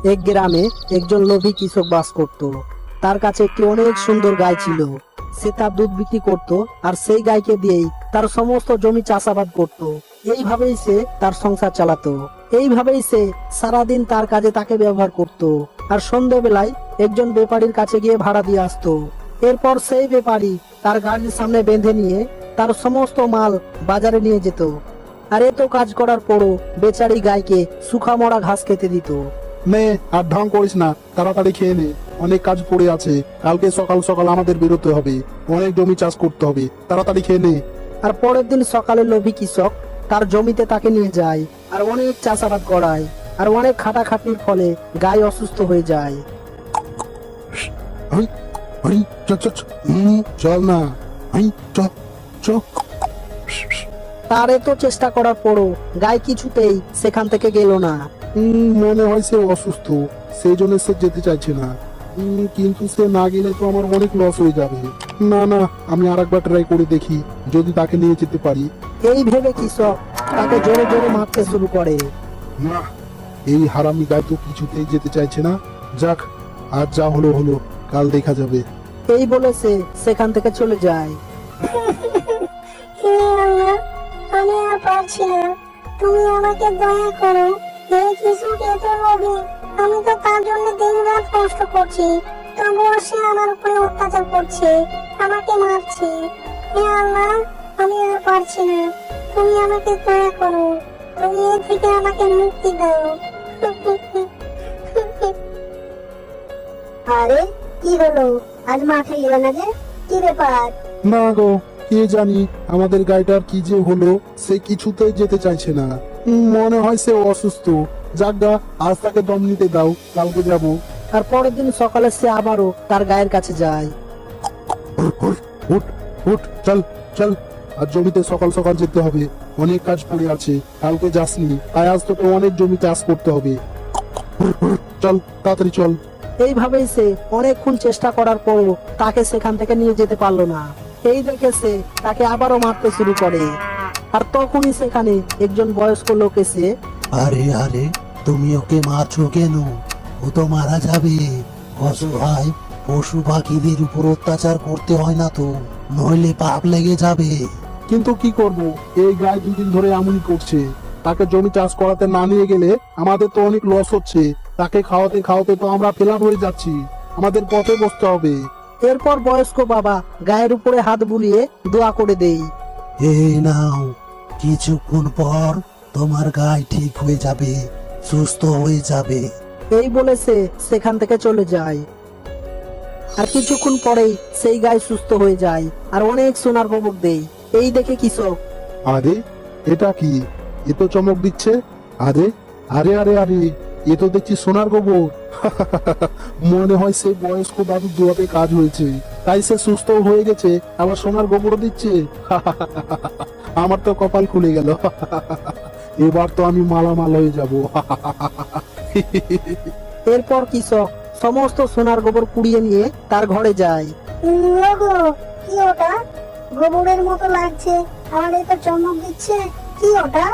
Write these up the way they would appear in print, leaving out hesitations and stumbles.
এক গ্রামে একজন লোভী কৃষক বাস করত। তার কাছে একটি অনেক সুন্দর গাই ছিল। সে তার দুধ বিক্রি করত আর সেই গাইকে দিয়েই তার সমস্ত জমি চাষাবাদ করত। এইভাবেই সে তার সংসার চালাতো। এইভাবেই সে সারাদিন তার কাজে তাকে ব্যবহার করত আর সন্ধ্যাবেলায় একজন ব্যাপারীর কাছে গিয়ে ভাড়া দিয়ে আসতো। এরপর সেই ব্যাপারী তার গাড়ির সামনে বেঁধে নিয়ে তার সমস্ত মাল বাজারে নিয়ে যেত। আর এত কাজ করার পরও বেচারি গাইকে শুকা মরা ঘাস খেতে দিত। নে, আর ঢং করিস না, তাড়াতাড়ি খেয়ে নে, অনেক কাজ পড়ে আছে। কালকে সকাল সকাল আমাদের বেরোতে হবে, অনেক জমি চাষ করতে হবে, তাড়াতাড়ি খেয়ে নে। আর পরের দিন সকালে লোভী কৃষক তার জমিতে তাকে নিয়ে যায় আর অনেক চাষাবাদ করায়। আর অনেক খাটাখাটনির ফলে গাই অসুস্থ হয়ে যায়। আই, আই, চল না, আই, চল, চল। তার এত চেষ্টা করার পরও গাই কিছুতেই সেখান থেকে গেল না। মনে হয় সে অসুস্থ, সেই জন্য সে যেতে চাইছে না। কিন্তু সে না গেলে তো আমার অনেক লস হয়ে যাবে। না না, আমি আরেকবার ট্রাই করে দেখি, যদি তাকে নিয়ে যেতে পারি। এই ভেবে কৃষক তাকে জোরে জোরে মারতে শুরু করে। না, এই হারামি গাই তো কিছুতেই যেতে চাইছে না। যাক, আজ যা হলো হলো, কাল দেখা যাবে। এই বলে সে সেখান থেকে চলে যায়। হে আল্লাহ, আমি আর পারছি না, তুমি আমাকে দয়া করো। এই কিছু এত লোভী, আমি তো তার জন্য দিন রাত কষ্ট করছি, তবুও সে আমার উপরে অত্যাচার করছে, আমাকে মারছে। হে আল্লাহ, আমি আর পারছি না, তুমি আমাকে দয়া করো, তুমি এ থেকে আমাকে মুক্তি দাও। আরে কি হলো, আজ মাঠে গেলে না যে, কি ব্যাপার? না গো, কে জানি আমাদের গাইটার কি যে হলো, সে কিছুতেই যেতে চাইছে না। মনে হয় সে অসুস্থ। যাক গা, আজ তাকে দম নিতে দাও, কালকে যাবো। আর পরের দিন সকালে সে আবারও তার গায়ের কাছে যায়। উঠ উঠ, চল চল, আর জমিতে সকাল সকাল যেতে হবে, অনেক কাজ পড়ে আছে, কালকে যাসনি, তাই আজ তোকে অনেক জমি চাষ করতে হবে। চল, তাড়াতাড়ি চল। এইভাবেই সে অনেকক্ষণ চেষ্টা করার পরও তাকে সেখান থেকে নিয়ে যেতে পারলো না। এই দেখে সে তাকে আবারও মারতে শুরু করে। আর তখনই সেখানে একজন বয়স্ক লোক এসে, আরে আরে, তুমি ওকে মারছো কেন? ও তো মারা যাবে। অসহায় পশু পাখিদের উপর অত্যাচার করতে হয় না তো, নইলে পাপ লেগে যাবে। কিন্তু কি করব, এই গায়ে দুদিন ধরে এমনই করছে। তাকে জমি চাষ করাতে না নিয়ে গেলে আমাদের তো অনেক লস হচ্ছে। তাকে খাওয়াতে খাওয়াতে তো আমরা ফেলার হয়ে যাচ্ছি, আমাদের পথে বসতে হবে। এরপর বয়স্ক বাবা গায়ের উপরে হাত বুলিয়ে দোয়া করে দেই। এই নাও, কিছুক্ষণ পর তোমার গায়ে ঠিক হয়ে যাবে, সুস্থ হয়ে যাবে। এই বলে সে সেখান থেকে চলে যায়। আর কিছুক্ষণ পরেই সেই গায়ে সুস্থ হয়ে যায় আর অনেক সোনার খবর দেয়। এই দেখে কৃষক, আরে এটা কি, এ তো চমক দিচ্ছে। আরে আরে আরে আরে, এ তো দেখছি সোনার গোবর। মনে হয় সে বয়স্ক দাদুর দোয়াতে কাজ হয়েছে, তাই সে সুস্থ হয়ে গেছে, আবার সোনার গোবর দিচ্ছে। আমার তো কপাল খুলে গেল। এবার তো আমি মালামাল হয়ে যাব। এরপর কৃষক সমস্ত সোনার গোবর কুড়িয়ে নিয়ে তার ঘরে যায়। ওগো, কি ওটা? গোবরের মতো লাগছে, আর এটা চমক দিচ্ছে, কি ওটা?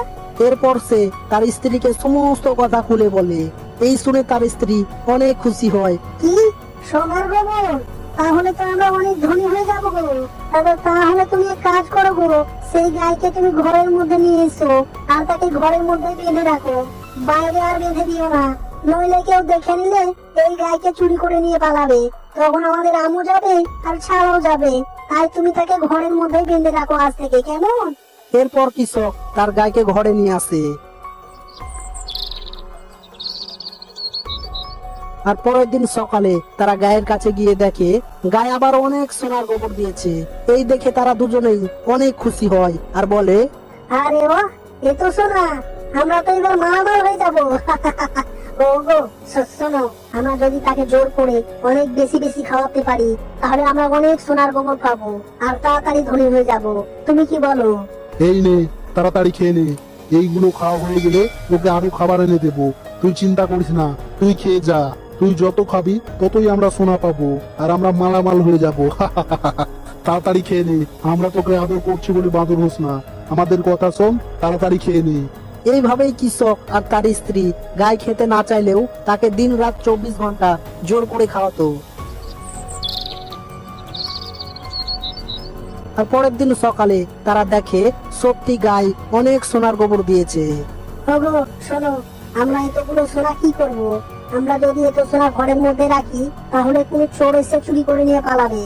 এরপর সে তার স্ত্রীকে সমস্ত কথা খুলে বলে। এই শুনে তার স্ত্রী অনেক খুশি হয়। কি সোনার গোবর? তাহলে তো আমরা অনেক ধনী হয়ে যাবো গো। তাহলে তুমি এক কাজ করো গো, সেই গাইকে তুমি ঘরের মধ্যে নিয়ে এসো, আর তাকে ঘরের মধ্যে বেঁধে রাখো, বাইরে আর বেঁধে দিও না, নইলে কেউ দেখে নিলে এই গাইকে চুরি করে নিয়ে পালাবে, তখন আমাদের আমও যাবে আর ছাড়াও যাবে। তাই তুমি তাকে ঘরের মধ্যে বেঁধে রাখো আজ থেকে, কেমন? এরপর কৃষক তার গাইকে ঘরে নিয়ে আসে। আর পরের দিন সকালে তারা গায়ের কাছে গিয়ে দেখে গায়ে আবার অনেক সোনার গোবর দিয়েছে। এই দেখে তারা দুজনেই অনেক খুশি হয় আর বলে, আরে বাহ, এ তো সোনা, আমরা তো এবার মালামাল হয়ে যাবো। ও গো, শোনো, আমরা যদি তাকে জোর করে অনেক বেশি বেশি খাওয়াতে পারি, তাহলে আমরা অনেক সোনার গোবর পাবো আর তাড়াতাড়ি ধনী হয়ে যাব। তুমি কি বলো? এই নে, তাড়াতাড়ি খেয়ে নে, এইগুলো খাওয়া হয়ে গেলে তোকে আরো খাবার এনে দেবো। তুই চিন্তা করিস না, তুই খেয়ে যা। তুই যত খাবি ততই আমরা সোনা পাবো, আর আমরা মালামাল হয়ে যাবো। তাড়াতাড়ি খেয়ে নে, আমরা তোকে আদর করছি বলে বাদর হোস না, আমাদের কথা শোন, তাড়াতাড়ি খেয়ে নে। এইভাবেই কৃষক আর তার স্ত্রী গাই খেতে না চাইলেও তাকে দিন রাত 24 ঘন্টা জোর করে খাওয়াতো। আর পরের দিন সকালে তারা দেখে সত্যি গাই অনেক সোনার গোবর দিয়েছে। ওগো শোনো, আমরা এতগুলো সোনা কি করব? আমরা যদি এত সোনা ঘরের মধ্যে রাখি তাহলে কোনো চোর এসে চুরি করে নিয়ে পালাবে।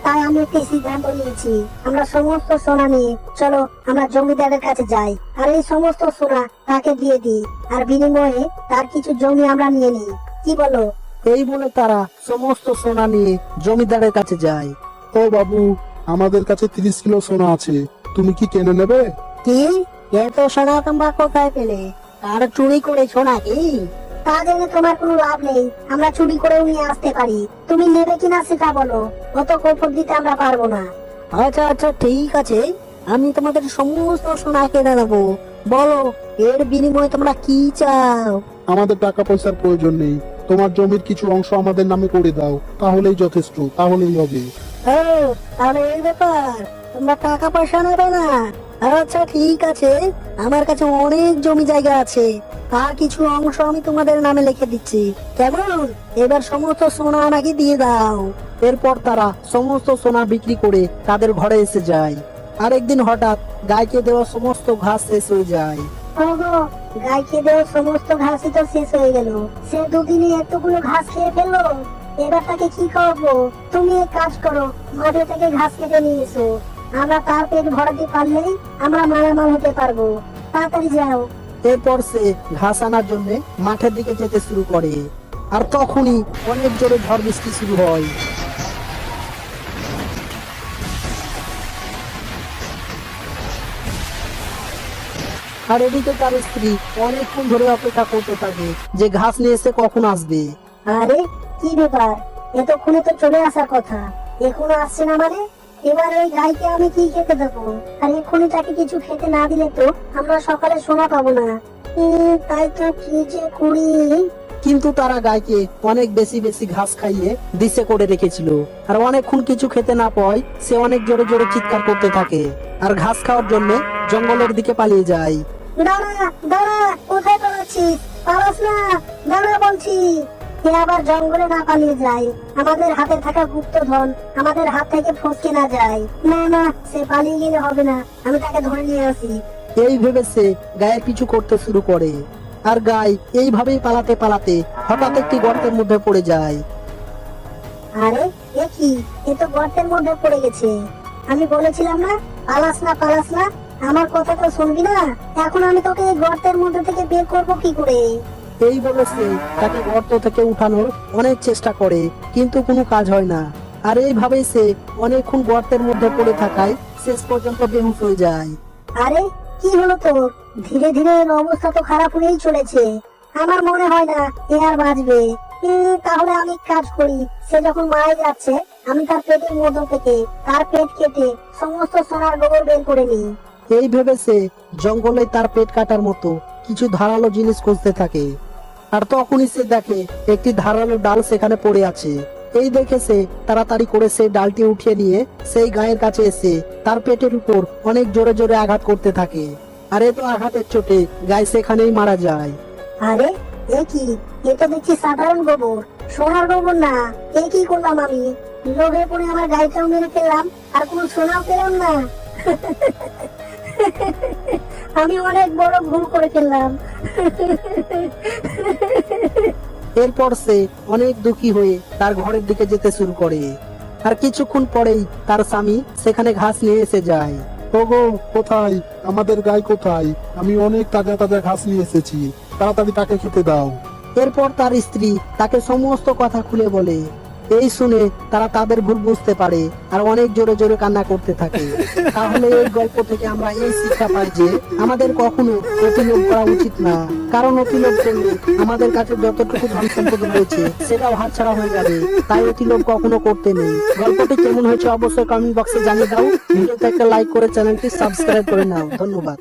তাই আমি একটি সিদ্ধান্ত নিয়েছি, আমরা সমস্ত সোনা নিয়ে চলো আমরা জমিদারের কাছে যাই আর এই সমস্ত সোনা তাকে দিয়ে দিই, আর বিনিময়ে তার কিছু জমি আমরা নিয়ে নিই। কি বলো? এই বলে তারা সমস্ত সোনা নিয়ে জমিদারের কাছে যায়। ও বাবু, আমাদের কাছে 30 কিলো সোনা আছে, তুমি কি কিনে নেবে? কি এত সোনা তোমরা কোথায় পেলে? আর চুরি করেছো নাকি? তা জেনে তোমার কোনো লাভ নেই, আমরা চুরি করেও নিয়ে আসতে পারি। তুমি নেবে কিনা সেটা বলো, অত কৌফল দিতে আমরা পারবো না। আচ্ছা আচ্ছা ঠিক আছে, আমি তোমাদের সমস্ত সোনা কিনে নেবো। বলো এর বিনিময়ে তোমরা কি চাও? আমাদের টাকা পয়সার প্রয়োজন নেই, তোমার জমির কিছু অংশ আমাদের নামে করে দাও, তাহলেই যথেষ্ট, তাহলেই হবে। ও তাহলে এই ব্যাপার, তোমরা টাকা পয়সা নেবে না? আচ্ছা ঠিক আছে, আমার কাছে অনেক জমি জায়গা আছে, তার কিছু অংশ আমি তোমাদের নামে লিখে দিচ্ছি, কেমন? এবার সমস্ত সোনা আমাকে দিয়ে দাও। এরপর তারা সমস্ত সোনা বিক্রি করে তাদের ঘরে এসে যায়। আরেকদিন হঠাৎ গাইকে দেওয়া সমস্ত ঘাস শেষ হয়ে যায়। ওগো, গাইকে দেওয়া সমস্ত ঘাসই তো শেষ হয়ে গেল। সে দুদিনে এতগুলো ঘাস খেয়ে ফেললো, এবার তাকে কি খাওয়াবো? তুমি এক কাজ করো, মাঠে থেকে ঘাস কেটে নিয়ে এসো, আমরা তার পেট ভরাতে পারলেই আমরা মালামাল হতে পারবো। তাড়াতাড়ি যাও। এরপর সে ঘাস আনার জন্য মাঠের দিকে যেতে শুরু করে। আর তখনই অনেক জোরে ঝড় বৃষ্টি শুরু হয়। আর এদিকে তার স্ত্রী অনেকক্ষণ ধরে অপেক্ষা করতে থাকে যে ঘাস নিয়ে এসে কখন আসবে। আরে কি ব্যাপার, এতক্ষণে তো চলে আসার কথা, এখনো আসছে না মানে? এবার ওই গাইকে আমি কি খেতে দেবো? আর এক্ষুনি তাকে কিছু খেতে না দিলে তো আমরা সকালে সোনা পাবো না। তাই তো কি যে করি। কিন্তু তারা গাইকে অনেক বেশি বেশি ঘাস খাইয়ে দিশে করে রেখেছিল। আর অনেকক্ষণ কিছু খেতে না পায় সে অনেক জোরে জোরে চিৎকার করতে থাকে আর ঘাস খাওয়ার জন্য জঙ্গলের দিকে পালিয়ে যায়। দাঁড়া দাঁড়া, কোথায় পালাচ্ছিস? পালাস না, দাঁড়া বলছি। সে আবার জঙ্গলে না পালিয়ে যায়, আমাদের হাতে থাকা গুপ্তধন আমাদের হাত থেকে ফসকে না যায়। না না, সে পালিয়ে গেলে হবে না, আমি তাকে ধরে নিয়ে আসি। এই ভেবে সে গায়ের পিছু করতে শুরু করে। আর গাই এইভাবেই পালাতে পালাতে হঠাৎ একটি গর্তের মধ্যে পড়ে যায়। আরে এ কি, এ তো গর্তের মধ্যে পড়ে গেছে। আমি বলেছিলাম না পালাস না পালাস না, আমার কথা তো শুনবি না? এখন আমি তোকে এই গর্তের মধ্যে থেকে বের করবো কি করে? এই বলে সে তাকে গর্ত থেকে উঠানোর অনেক চেষ্টা করে, কিন্তু কোনো কাজ হয় না। আর এইভাবেই সে অনেকক্ষণ গর্তের মধ্যে পড়ে থাকায় শেষ পর্যন্ত বেহুশ হয়ে যায়। আরে কি হলো তোর? ধীরে ধীরে এর অবস্থা তো খারাপ হয়েই চলেছে, আমার মনে হয় না এ আর বাঁচবে। তাহলে আমি এক কাজ করি, সে যখন মারা যাচ্ছে আমি তার পেটের মধ্য থেকে তার পেট কেটে সমস্ত সোনার গোবর বের করে নিই। এই ভেবে সে জঙ্গলে তার পেট কাটার মতো কিছু ধারালো জিনিস খুঁজতে থাকে। আর তখনই সে দেখে একটি ধারালো ডাল সেখানে পড়ে আছে। এই দেখে সে তাড়াতাড়ি করে সেই ডালটি উঠিয়ে নিয়ে সেই গায়ের কাছে এসে তার পেটের উপর অনেক জোরে জোরে আঘাত করতে থাকে। আর এ তো আঘাতের চোটে গায়ে সেখানেই মারা যায়। আরে এ কি, এ তো দেখছি সাধারণ গোবর, সোনার গোবর না। এ কি করলাম আমি? লোভে পড়ে আমার গাইটাও মেরে ফেললাম আর কোনো সোনাও পেলাম না। আমি অনেক বড় ভুল করে ফেললাম। এরপর সে অনেক দুঃখী হয়ে তার ঘরের দিকে যেতে শুরু করে। আর কিছুক্ষণ পরেই তার স্বামী সেখানে ঘাস নিয়ে এসে যায়। ওগো, কোথায় আমাদের গাই? কোথায়? আমি অনেক তাজা তাজা ঘাস নিয়ে এসেছি, তাড়াতাড়ি তাকে খেতে দাও। এরপর তার স্ত্রী তাকে সমস্ত কথা খুলে বলে। এই শুনে তারা তাদের ভুল বুঝতে পারে আর অনেক জোরে জোরে কান্না করতে থাকে। তাহলে এই গল্প থেকে আমরা এই শিক্ষা পাই যে আমাদের কখনো অতিলোভ করা উচিত না, কারণ অতিলোভ করলে আমাদের কাছে যতটুকু ধন সম্পদ রয়েছে সেটাও হাতছাড়া হয়ে যাবে। তাই অতিলোভ কখনো করতে নেই। গল্পটি কেমন হয়েছে অবশ্যই কমেন্ট বক্সে জানিয়ে দাও। ভিডিওতে একটা লাইক করে চ্যানেলটি সাবস্ক্রাইব করে নাও। ধন্যবাদ।